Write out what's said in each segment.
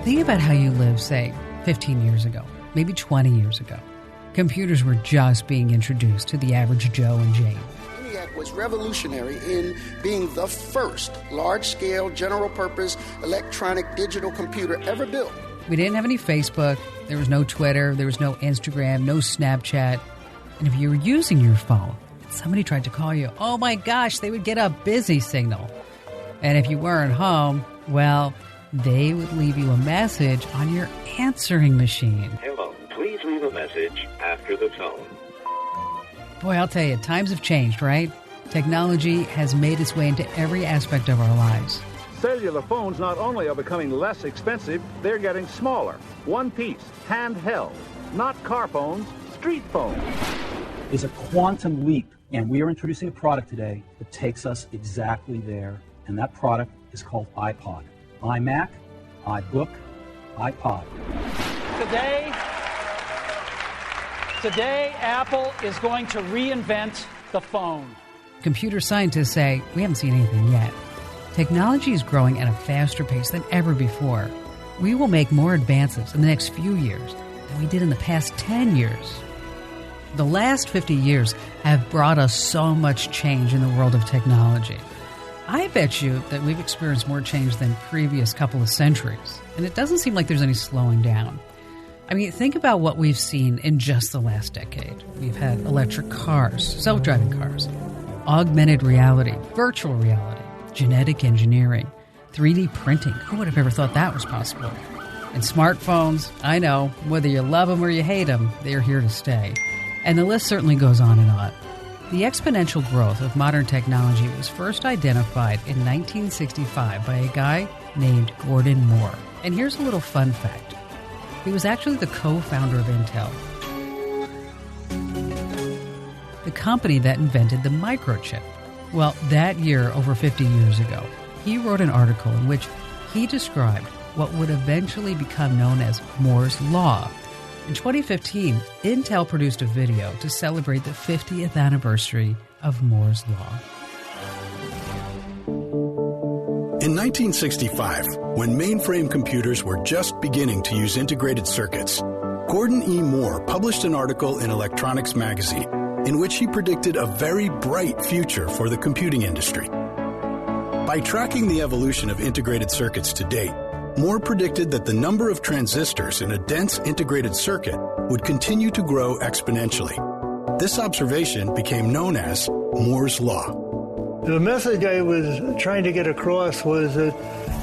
Think about how you lived, say, 15 years ago, maybe 20 years ago. Computers were just being introduced to the average Joe and Jane. ENIAC was revolutionary in being the first large-scale, general-purpose electronic digital computer ever built. We didn't have any Facebook, there was no Twitter, there was no Instagram, no Snapchat. And if you were using your phone, somebody tried to call you, oh my gosh, they would get a busy signal. And if you weren't home, well, they would leave you a message on your answering machine. Hello, please leave a message after the tone. Boy, I'll tell you, times have changed, right? Technology has made its way into every aspect of our lives. Cellular phones not only are becoming less expensive, they're getting smaller. One piece, handheld, not car phones, street phones. It's a quantum leap, and we are introducing a product today that takes us exactly there, and that product is called iPod. iMac, iBook, iPod. Today, Apple is going to reinvent the phone. Computer scientists say we haven't seen anything yet. Technology is growing at a faster pace than ever before. We will make more advances in the next few years than we did in the past 10 years. The last 50 years have brought us so much change in the world of technology. I bet you that we've experienced more change than previous couple of centuries, and it doesn't seem like there's any slowing down. I mean, think about what we've seen in just the last decade. We've had electric cars, self-driving cars, augmented reality, virtual reality, genetic engineering, 3D printing. Who would have ever thought that was possible? And smartphones, I know, whether you love them or you hate them, they're here to stay. And the list certainly goes on and on. The exponential growth of modern technology was first identified in 1965 by a guy named Gordon Moore. And here's a little fun fact. He was actually the co-founder of Intel, the company that invented the microchip. Well, that year, over 50 years ago, he wrote an article in which he described what would eventually become known as Moore's Law. In 2015, Intel produced a video to celebrate the 50th anniversary of Moore's Law. In 1965, when mainframe computers were just beginning to use integrated circuits, Gordon E. Moore published an article in Electronics magazine in which he predicted a very bright future for the computing industry. By tracking the evolution of integrated circuits to date, Moore predicted that the number of transistors in a dense integrated circuit would continue to grow exponentially. This observation became known as Moore's Law. The message I was trying to get across was that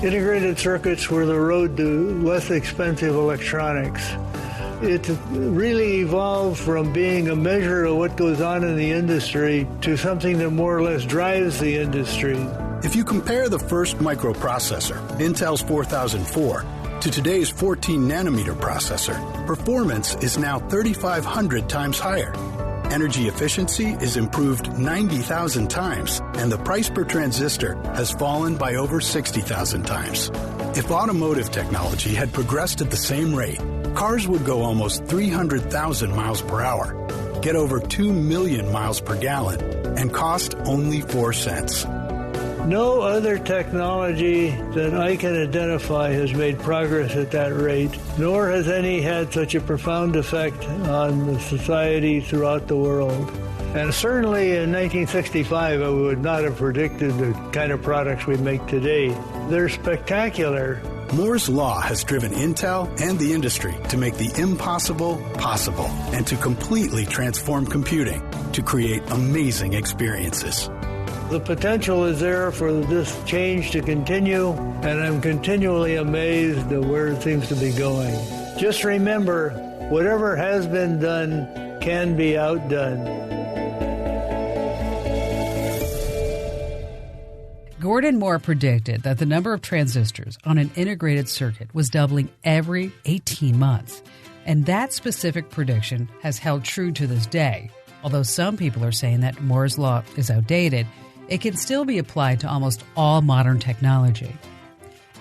integrated circuits were the road to less expensive electronics. It really evolved from being a measure of what goes on in the industry to something that more or less drives the industry. If you compare the first microprocessor, Intel's 4004, to today's 14-nanometer processor, performance is now 3,500 times higher. Energy efficiency is improved 90,000 times, and the price per transistor has fallen by over 60,000 times. If automotive technology had progressed at the same rate, cars would go almost 300,000 miles per hour, get over 2 million miles per gallon, and cost only 4 cents. No other technology that I can identify has made progress at that rate, nor has any had such a profound effect on the society throughout the world. And certainly in 1965, I would not have predicted the kind of products we make today. They're spectacular. Moore's Law has driven Intel and the industry to make the impossible possible and to completely transform computing to create amazing experiences. The potential is there for this change to continue, and I'm continually amazed at where it seems to be going. Just remember, whatever has been done can be outdone. Gordon Moore predicted that the number of transistors on an integrated circuit was doubling every 18 months. And that specific prediction has held true to this day. Although some people are saying that Moore's Law is outdated, it can still be applied to almost all modern technology.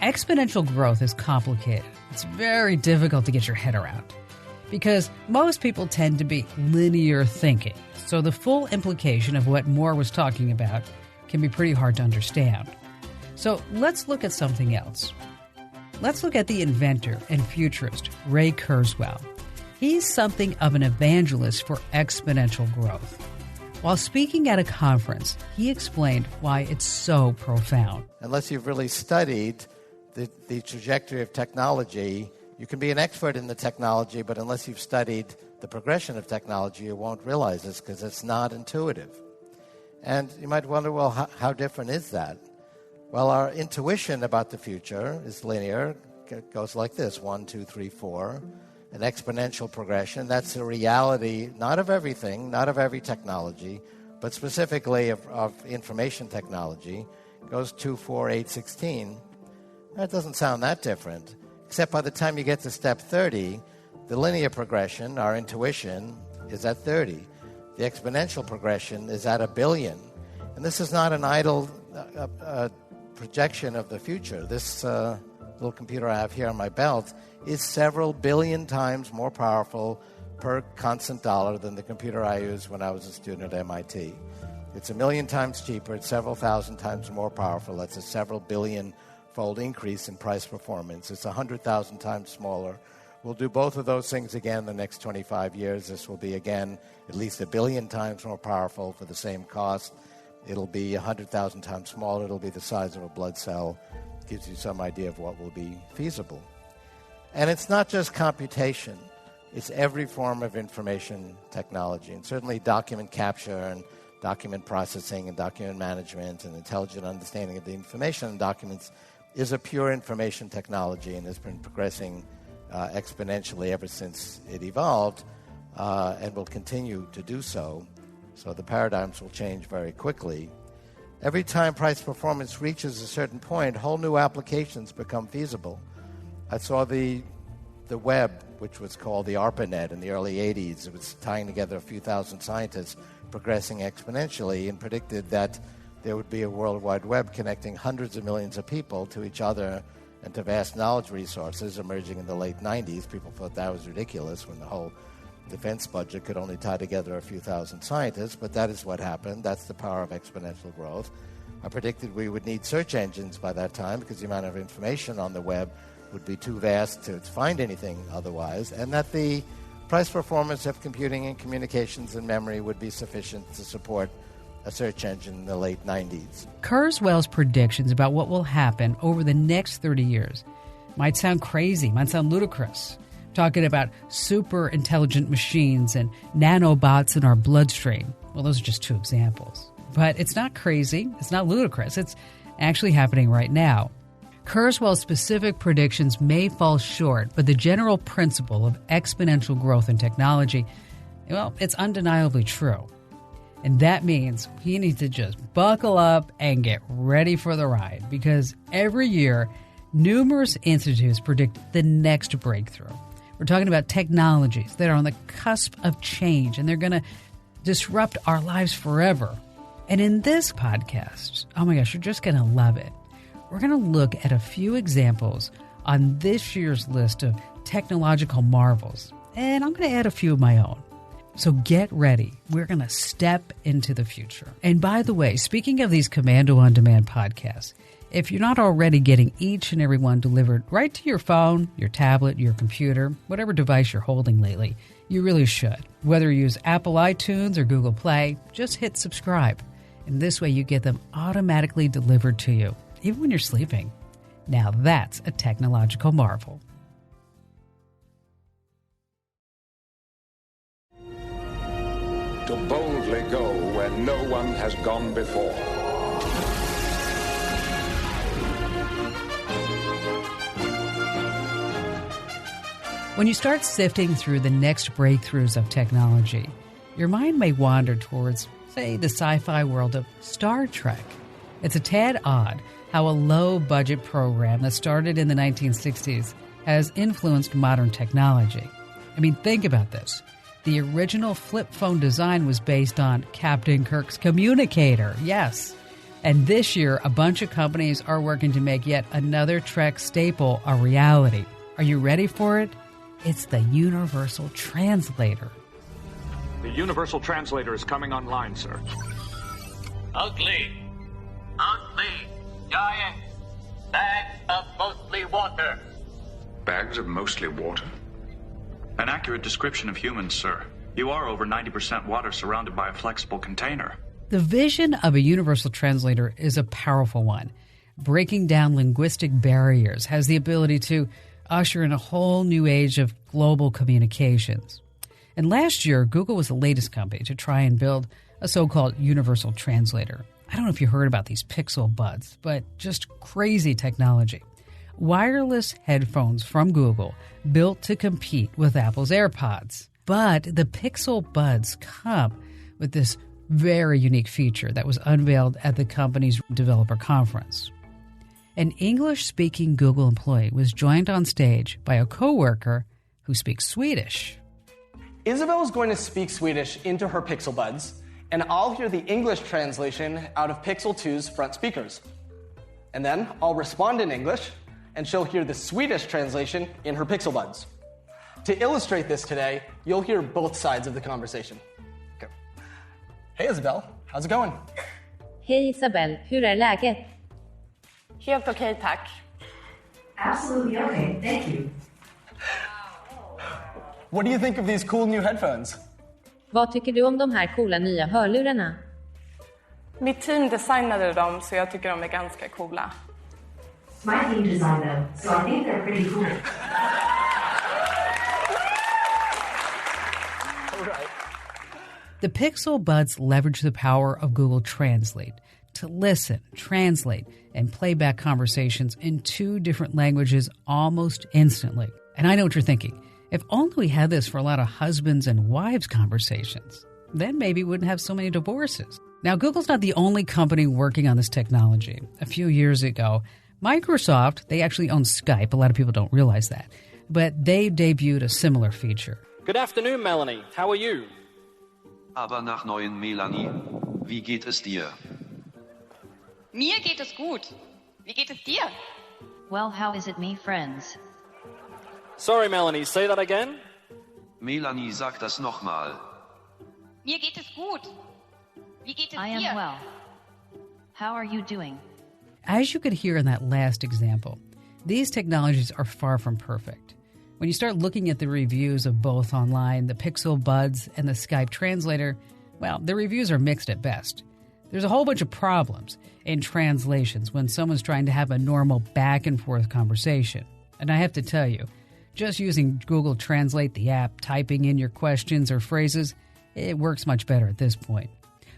Exponential growth is complicated. It's very difficult to get your head around because most people tend to be linear thinking. So the full implication of what Moore was talking about can be pretty hard to understand. So let's look at something else. let's look at the inventor and futurist, Ray Kurzweil. He's something of an evangelist for exponential growth. While speaking at a conference, he explained why it's so profound. Unless you've really studied the trajectory of technology, you can be an expert in the technology, but unless you've studied the progression of technology, you won't realize this because it's not intuitive. And you might wonder, well, how different is that? Well, our intuition about the future is linear. It goes like this, 1, 2, 3, 4. An exponential progression. That's the reality, not of everything, not of every technology, but specifically of information technology. It goes 2, 4, 8, 16. That doesn't sound that different, except by the time you get to step 30, the linear progression, our intuition, is at 30. The exponential progression is at 1 billion. And this is not an idle projection of the future. This little computer I have here on my belt is several billion times more powerful per constant dollar than the computer I used when I was a student at MIT. It's 1 million times cheaper. It's several thousand times more powerful. That's a several billion-fold increase in price performance. It's 100,000 times smaller. We'll do both of those things again in the next 25 years. This will be, again, at least 1 billion times more powerful for the same cost. It'll be 100,000 times smaller. It'll be the size of a blood cell. It gives you some idea of what will be feasible. And it's not just computation. It's every form of information technology, and certainly document capture and document processing and document management and intelligent understanding of the information in documents is a pure information technology and has been progressing exponentially ever since it evolved and will continue to do so. So the paradigms will change very quickly. Every time price performance reaches a certain point, whole new applications become feasible. I saw the web, which was called the ARPANET in the early 80s. It was tying together a few thousand scientists, progressing exponentially, and predicted that there would be a World Wide Web connecting hundreds of millions of people to each other and to vast knowledge resources emerging in the late 90s. People thought that was ridiculous when the whole defense budget could only tie together a few thousand scientists, but that is what happened. That's the power of exponential growth. I predicted we would need search engines by that time because the amount of information on the web would be too vast to find anything otherwise, and that the price performance of computing and communications and memory would be sufficient to support a search engine in the late 90s. Kurzweil's predictions about what will happen over the next 30 years might sound crazy, might sound ludicrous. Talking about super intelligent machines and nanobots in our bloodstream. Well, those are just two examples. But it's not crazy. It's not ludicrous. It's actually happening right now. Kurzweil's specific predictions may fall short, but the general principle of exponential growth in technology, well, it's undeniably true. And that means you need to just buckle up and get ready for the ride, because every year, numerous institutes predict the next breakthrough. We're talking about technologies that are on the cusp of change, and they're going to disrupt our lives forever. And in this podcast, oh my gosh, you're just going to love it. We're going to look at a few examples on this year's list of technological marvels, and I'm going to add a few of my own. So get ready. We're going to step into the future. And by the way, speaking of these Commando On Demand podcasts, if you're not already getting each and every one delivered right to your phone, your tablet, your computer, whatever device you're holding lately, you really should. Whether you use Apple iTunes or Google Play, just hit subscribe. And this way you get them automatically delivered to you, even when you're sleeping. Now that's a technological marvel. To boldly go where no one has gone before. When you start sifting through the next breakthroughs of technology, your mind may wander towards, say, the sci-fi world of Star Trek. It's a tad odd how a low-budget program that started in the 1960s has influenced modern technology. I mean, think about this. The original flip phone design was based on Captain Kirk's communicator, yes. And this year, a bunch of companies are working to make yet another Trek staple a reality. Are you ready for it? It's the Universal Translator. The Universal Translator is coming online, sir. Ugly, giant bag of mostly water. bags of mostly water? An accurate description of humans, sir. You are over 90% water surrounded by a flexible container. The vision of a universal translator is a powerful one. Breaking down linguistic barriers has the ability to usher in a whole new age of global communications. And last year, Google was the latest company to try and build a so-called universal translator. I don't know if you heard about these Pixel Buds, but just crazy technology. Wireless headphones from Google built to compete with Apple's AirPods. But the Pixel Buds come with this very unique feature that was unveiled at the company's developer conference. An English-speaking Google employee was joined on stage by a coworker who speaks Swedish. Isabel is going to speak Swedish into her Pixel Buds, and I'll hear the English translation out of Pixel 2's front speakers. And then I'll respond in English, and she'll hear the Swedish translation in her Pixel Buds. To illustrate this today, you'll hear both sides of the conversation. Okay. Hey Isabel, how's it going? Hej Isabel, hur är läget? Helt okej, tack. Absolutely okay, thank you. What do you think of these cool new headphones? Vad tycker du om de här coola nya hörlurarna? Mitt team designade dem, så jag tycker de är ganska coola. My team designed them, so I think they're pretty cool. The Pixel Buds leverage the power of Google Translate to listen, translate, and play back conversations in 2 different languages almost instantly. And I know what you're thinking. If only we had this for a lot of husbands and wives conversations, then maybe we wouldn't have so many divorces. Now, Google's not the only company working on this technology. A few years ago, Microsoft, they actually own Skype. A lot of people don't realize that. But they debuted a similar feature. Good afternoon, Melanie. How are you? Aber nach neuen Melanie, wie geht es dir? Mir geht es gut. Wie geht es dir? Well, how is it me, friends? Sorry, Melanie, say that again? Melanie, sag das nochmal. Mir geht es gut. Wie geht es dir? I am well. How are you doing? As you could hear in that last example, these technologies are far from perfect. When you start looking at the reviews of both online, the Pixel Buds and the Skype translator, well, the reviews are mixed at best. There's a whole bunch of problems in translations when someone's trying to have a normal back-and-forth conversation. And I have to tell you, just using Google Translate, the app, typing in your questions or phrases, it works much better at this point.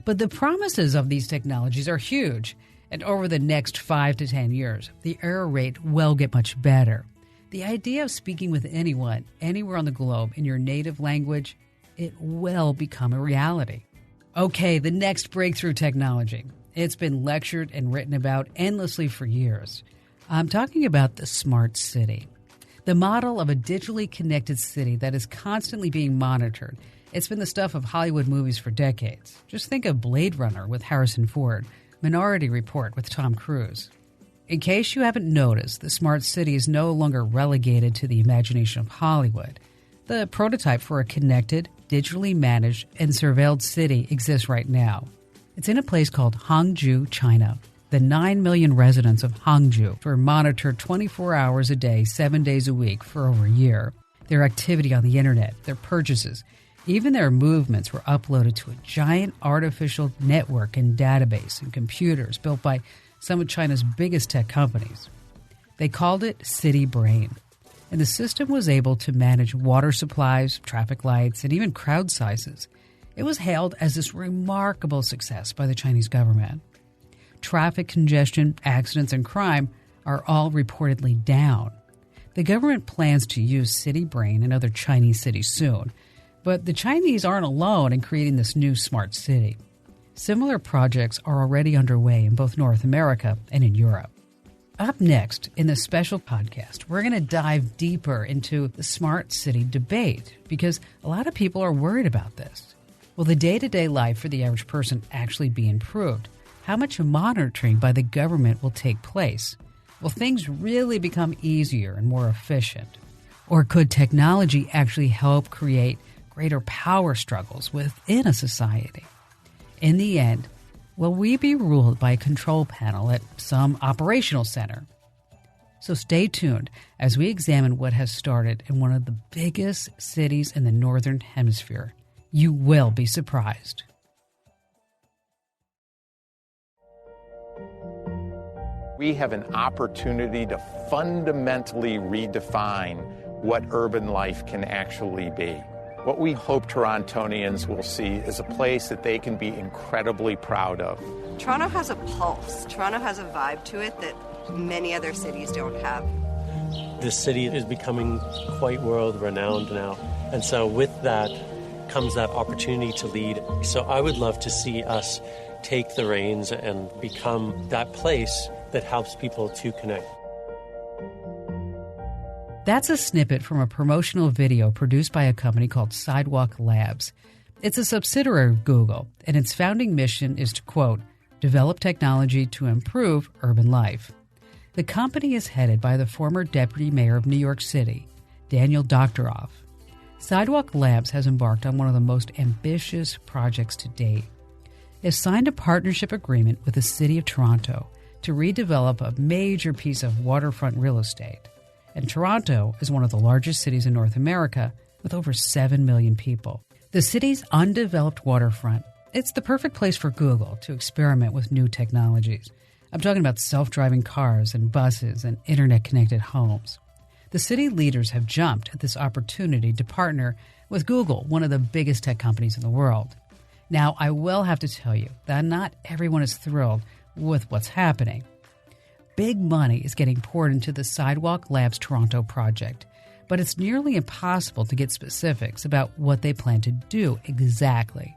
But the promises of these technologies are huge, and over the next 5 to 10 years, the error rate will get much better. The idea of speaking with anyone, anywhere on the globe, in your native language, it will become a reality. Okay, the next breakthrough technology. It's been lectured and written about endlessly for years. I'm talking about the smart city. The model of a digitally connected city that is constantly being monitored. It's been the stuff of Hollywood movies for decades. Just think of Blade Runner with Harrison Ford, Minority Report with Tom Cruise. In case you haven't noticed, the smart city is no longer relegated to the imagination of Hollywood. The prototype for a connected, digitally managed, and surveilled city exists right now. It's in a place called Hangzhou, China. The 9 million residents of Hangzhou were monitored 24 hours a day, 7 days a week for over a year. Their activity on the internet, their purchases, even their movements were uploaded to a giant artificial network and database and computers built by some of China's biggest tech companies. They called it City Brain, and the system was able to manage water supplies, traffic lights, and even crowd sizes. It was hailed as this remarkable success by the Chinese government. Traffic congestion, accidents, and crime are all reportedly down. The government plans to use City Brain in other Chinese cities soon, but the Chinese aren't alone in creating this new smart city. Similar projects are already underway in both North America and in Europe. Up next in this special podcast, we're going to dive deeper into the smart city debate because a lot of people are worried about this. Will the day-to-day life for the average person actually be improved? How much monitoring by the government will take place? Will things really become easier and more efficient? Or could technology actually help create greater power struggles within a society? In the end, will we be ruled by a control panel at some operational center? So stay tuned as we examine what has started in one of the biggest cities in the Northern Hemisphere. You will be surprised. We have an opportunity to fundamentally redefine what urban life can actually be. What we hope Torontonians will see is a place that they can be incredibly proud of. Toronto has a pulse. Toronto has a vibe to it that many other cities don't have. This city is becoming quite world-renowned now. And so with that comes that opportunity to lead. So I would love to see us take the reins and become that place that helps people to connect. That's a snippet from a promotional video produced by a company called Sidewalk Labs. It's a subsidiary of Google, and its founding mission is to, quote, develop technology to improve urban life. The company is headed by the former deputy mayor of New York City, Daniel Doktoroff. Sidewalk Labs has embarked on one of the most ambitious projects to date. It signed a partnership agreement with the City of Toronto to redevelop a major piece of waterfront real estate. And Toronto is one of the largest cities in North America with over 7 million people. The city's undeveloped waterfront, it's the perfect place for Google to experiment with new technologies. I'm talking about self-driving cars and buses and internet-connected homes. The city leaders have jumped at this opportunity to partner with Google, one of the biggest tech companies in the world. Now, I will have to tell you that not everyone is thrilled with what's happening. Big money is getting poured into the Sidewalk Labs Toronto project, but it's nearly impossible to get specifics about what they plan to do exactly.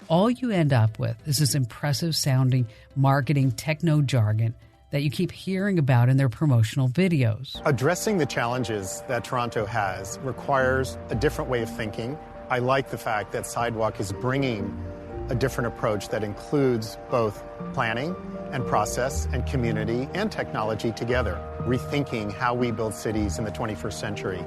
All you end up with is this impressive-sounding marketing techno jargon that you keep hearing about in their promotional videos. Addressing the challenges that Toronto has requires a different way of thinking. I like the fact that Sidewalk is bringing a different approach that includes both planning and process and community and technology together, rethinking how we build cities in the 21st century.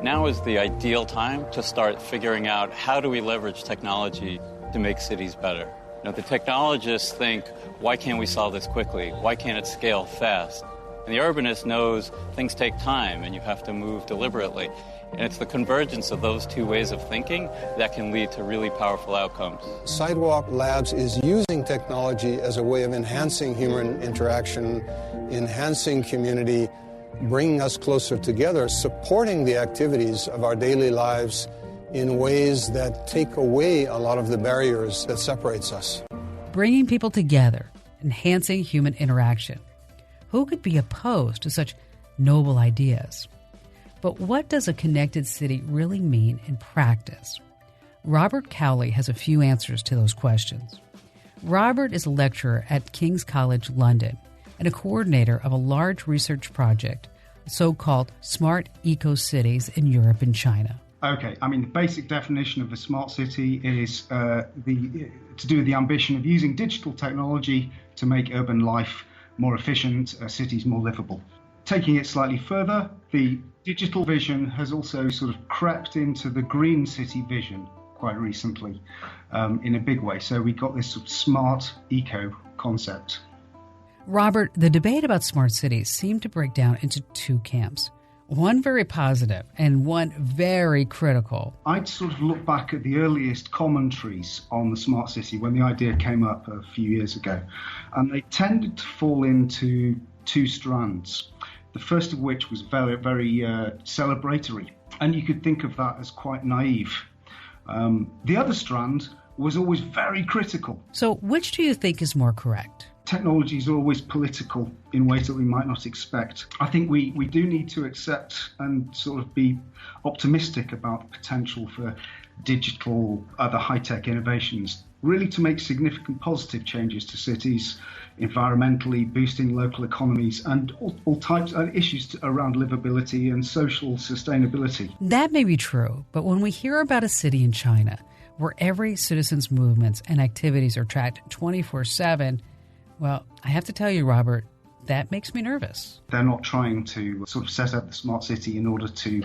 Now is the ideal time to start figuring out how do we leverage technology to make cities better. You know, the technologists think, why can't we solve this quickly? Why can't it scale fast? And the urbanist knows things take time and you have to move deliberately. And it's the convergence of those two ways of thinking that can lead to really powerful outcomes. Sidewalk Labs is using technology as a way of enhancing human interaction, enhancing community, bringing us closer together, supporting the activities of our daily lives in ways that take away a lot of the barriers that separates us. Bringing people together, enhancing human interaction. Who could be opposed to such noble ideas? But what does a connected city really mean in practice? Robert Cowley has a few answers to those questions. Robert is a lecturer at King's College London and a coordinator of a large research project, so-called Smart Eco-Cities in Europe and China. Okay, I mean, the basic definition of a smart city is to do with the ambition of using digital technology to make urban life more efficient, cities more livable. Taking it slightly further, the digital vision has also sort of crept into the green city vision quite recently in a big way. So we got this sort of smart eco concept. Robert, the debate about smart cities seemed to break down into two camps. One very positive and one very critical. I'd sort of look back at the earliest commentaries on the smart city when the idea came up a few years ago, and they tended to fall into two strands. The first of which was very, very celebratory, and you could think of that as quite naive. The other strand was always very critical. So which do you think is more correct? Technologies are always political in ways that we might not expect. I think we do need to accept and sort of be optimistic about the potential for digital, other high-tech innovations, really to make significant positive changes to cities, environmentally, boosting local economies, and all types of issues around livability and social sustainability. That may be true, but when we hear about a city in China where every citizen's movements and activities are tracked 24/7, well, I have to tell you, Robert, that makes me nervous. They're not trying to sort of set up the smart city in order to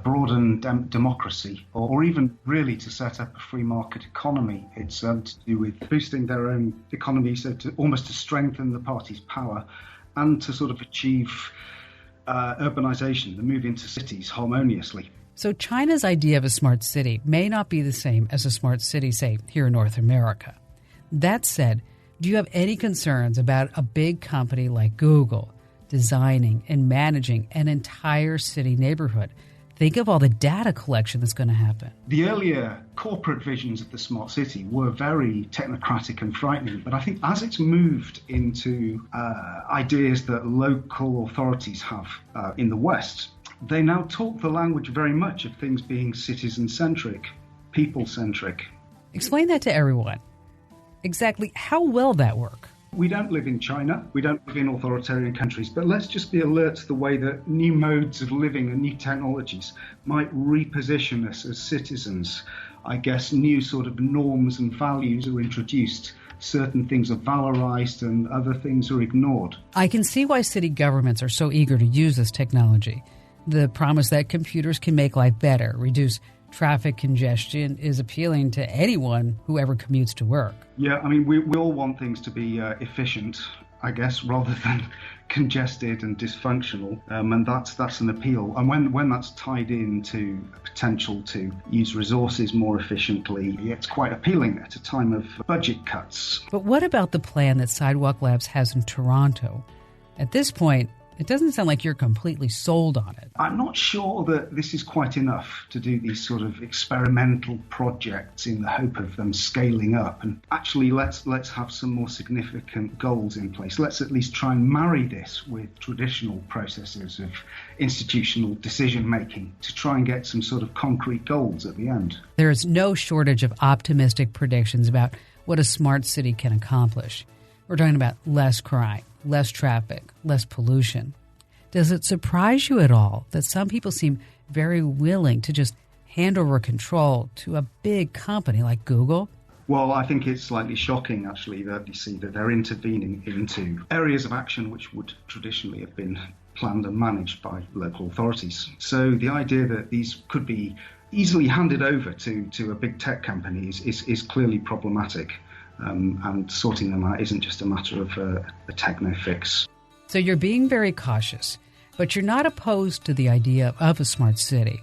broaden democracy or even really to set up a free market economy. It's to do with boosting their own economy, so almost to strengthen the party's power and to sort of achieve urbanization, the move into cities harmoniously. So China's idea of a smart city may not be the same as a smart city, say, here in North America. That said, do you have any concerns about a big company like Google designing and managing an entire city neighborhood? Think of all the data collection that's going to happen. The earlier corporate visions of the smart city were very technocratic and frightening, but I think as it's moved into ideas that local authorities have in the West, they now talk the language very much of things being citizen-centric, people-centric. Explain that to everyone. Exactly how will that work? We don't live in China, we don't live in authoritarian countries, but let's just be alert to the way that new modes of living and new technologies might reposition us as citizens. I guess new sort of norms and values are introduced. Certain things are valorized and other things are ignored. I can see why city governments are so eager to use this technology. The promise that computers can make life better, reduce traffic congestion is appealing to anyone who ever commutes to work. Yeah, I mean, we all want things to be efficient, I guess, rather than congested and dysfunctional, and that's an appeal. And when that's tied into potential to use resources more efficiently, it's quite appealing at a time of budget cuts. But what about the plan that Sidewalk Labs has in Toronto? At this point, it doesn't sound like you're completely sold on it. I'm not sure that this is quite enough to do these sort of experimental projects in the hope of them scaling up. And actually, let's have some more significant goals in place. Let's at least try and marry this with traditional processes of institutional decision-making to try and get some sort of concrete goals at the end. There is no shortage of optimistic predictions about what a smart city can accomplish. We're talking about less crime, less traffic, less pollution. Does it surprise you at all that some people seem very willing to just hand over control to a big company like Google? Well, I think it's slightly shocking, actually, that you see that they're intervening into areas of action which would traditionally have been planned and managed by local authorities. So the idea that these could be easily handed over to a big tech company is clearly problematic. And sorting them out isn't just a matter of a techno fix. So you're being very cautious, but you're not opposed to the idea of a smart city.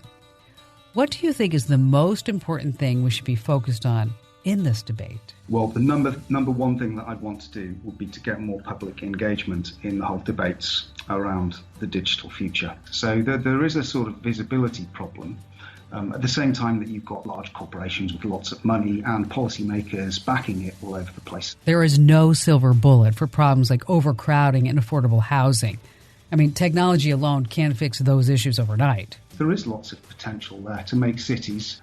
What do you think is the most important thing we should be focused on in this debate? Well, the number one thing that I'd want to do would be to get more public engagement in the whole debates around the digital future. So there is a sort of visibility problem. At the same time that you've got large corporations with lots of money and policymakers backing it all over the place. There is no silver bullet for problems like overcrowding and affordable housing. I mean, technology alone can't fix those issues overnight. There is lots of potential there to make cities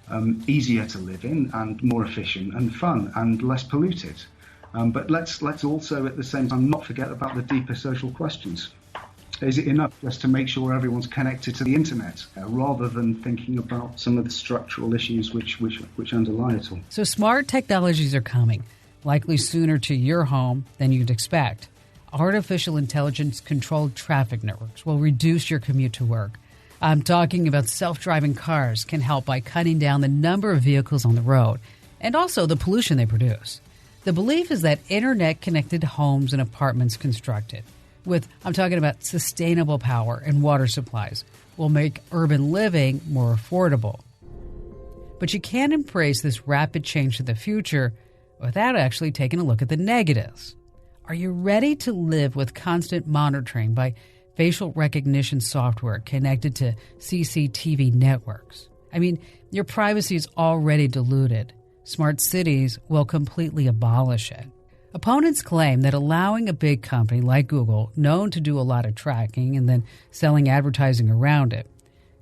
easier to live in and more efficient and fun and less polluted. But let's also at the same time not forget about the deeper social questions. Is it enough just to make sure everyone's connected to the internet rather than thinking about some of the structural issues which underlie it all? So smart technologies are coming, likely sooner to your home than you'd expect. Artificial intelligence-controlled traffic networks will reduce your commute to work. I'm talking about self-driving cars can help by cutting down the number of vehicles on the road and also the pollution they produce. The belief is that internet-connected homes and apartments constructed I'm talking about sustainable power and water supplies, will make urban living more affordable. But you can't embrace this rapid change to the future without actually taking a look at the negatives. Are you ready to live with constant monitoring by facial recognition software connected to CCTV networks? I mean, your privacy is already diluted. Smart cities will completely abolish it. Opponents claim that allowing a big company like Google, known to do a lot of tracking and then selling advertising around it,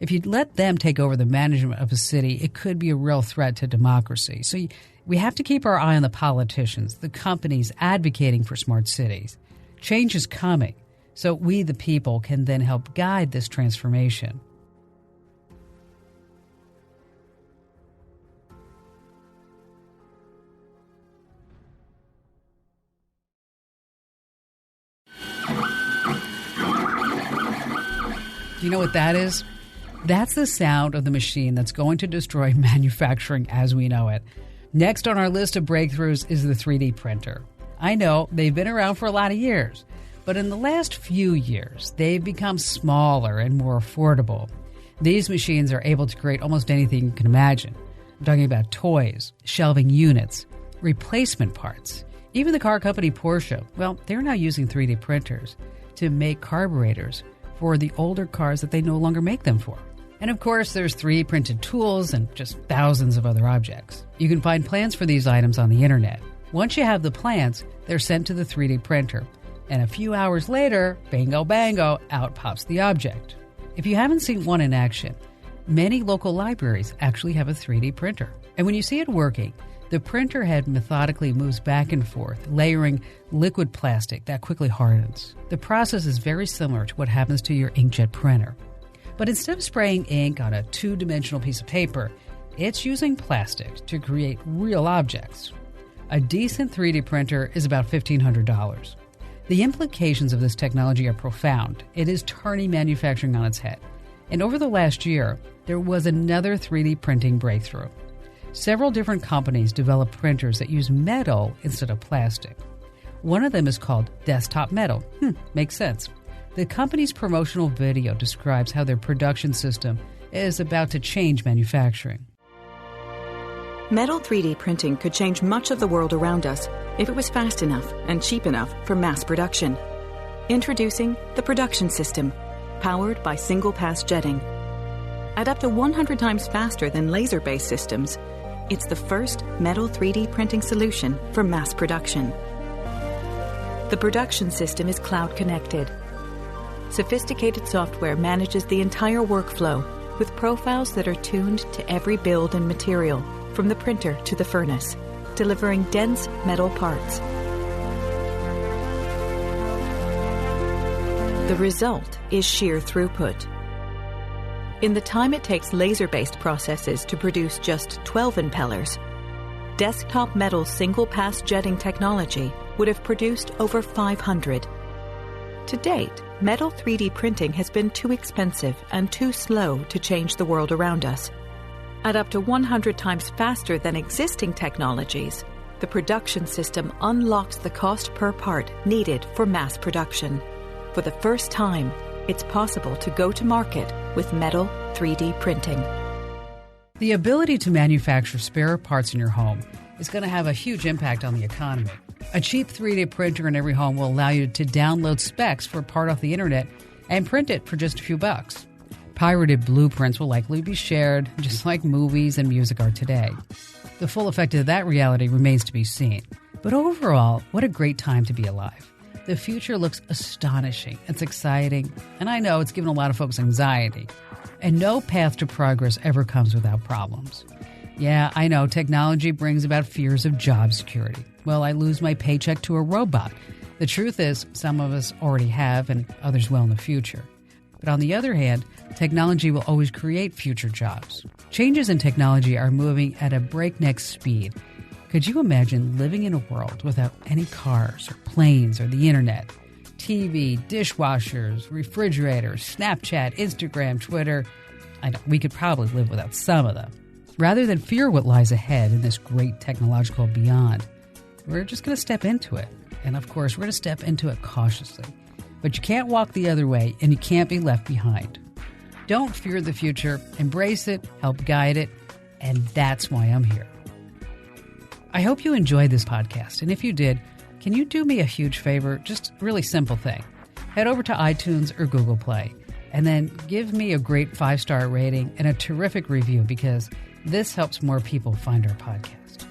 if you'd let them take over the management of a city, it could be a real threat to democracy. So we have to keep our eye on the politicians, the companies advocating for smart cities. Change is coming, so we, the people, can then help guide this transformation. Do you know what that is? That's the sound of the machine that's going to destroy manufacturing as we know it. Next on our list of breakthroughs is the 3D printer. I know they've been around for a lot of years, But in the last few years, they've become smaller and more affordable. These machines are able to create almost anything you can imagine. I'm talking about toys, shelving units, replacement parts. Even the car company Porsche, well, they're now using 3D printers to make carburetors for the older cars that they no longer make them for. And of course, there's 3D printed tools and just thousands of other objects. You can find plans for these items on the internet. Once you have the plans, they're sent to the 3D printer. And a few hours later, bingo bango, out pops the object. If you haven't seen one in action, many local libraries actually have a 3D printer. And when you see it working, the printer head methodically moves back and forth, layering liquid plastic that quickly hardens. The process is very similar to what happens to your inkjet printer. But instead of spraying ink on a two-dimensional piece of paper, it's using plastic to create real objects. A decent 3D printer is about $1,500. The implications of this technology are profound. It is turning manufacturing on its head. And over the last year, there was another 3D printing breakthrough. Several different companies develop printers that use metal instead of plastic. One of them is called Desktop Metal. Makes sense. The company's promotional video describes how their production system is about to change manufacturing. Metal 3D printing could change much of the world around us if it was fast enough and cheap enough for mass production. Introducing the Production System, powered by single-pass jetting. At up to 100 times faster than laser-based systems, it's the first metal 3D printing solution for mass production. The Production System is cloud-connected. Sophisticated software manages the entire workflow with profiles that are tuned to every build and material, from the printer to the furnace, delivering dense metal parts. The result is sheer throughput. In the time it takes laser-based processes to produce just 12 impellers, Desktop Metal's single-pass jetting technology would have produced over 500. To date, metal 3D printing has been too expensive and too slow to change the world around us. At up to 100 times faster than existing technologies, the Production System unlocks the cost per part needed for mass production. For the first time, it's possible to go to market with metal 3D printing. The ability to manufacture spare parts in your home is going to have a huge impact on the economy. A cheap 3D printer in every home will allow you to download specs for a part off the internet and print it for just a few bucks. Pirated blueprints will likely be shared, just like movies and music are today. The full effect of that reality remains to be seen. But overall, what a great time to be alive. The future looks astonishing. It's exciting. And I know it's given a lot of folks anxiety. And no path to progress ever comes without problems. Yeah, I know technology brings about fears of job security. Will I lose my paycheck to a robot? The truth is, some of us already have, and others will in the future. But on the other hand, technology will always create future jobs. Changes in technology are moving at a breakneck speed. Could you imagine living in a world without any cars or planes or the internet? TV, dishwashers, refrigerators, Snapchat, Instagram, Twitter. I know, we could probably live without some of them. Rather than fear what lies ahead in this great technological beyond, we're just going to step into it. And of course, we're going to step into it cautiously. But you can't walk the other way, and you can't be left behind. Don't fear the future. Embrace it, help guide it, and that's why I'm here. I hope you enjoyed this podcast, and if you did, can you do me a huge favor? Just a really simple thing. Head over to iTunes or Google Play, and then give me a great 5-star rating and a terrific review, because this helps more people find our podcast.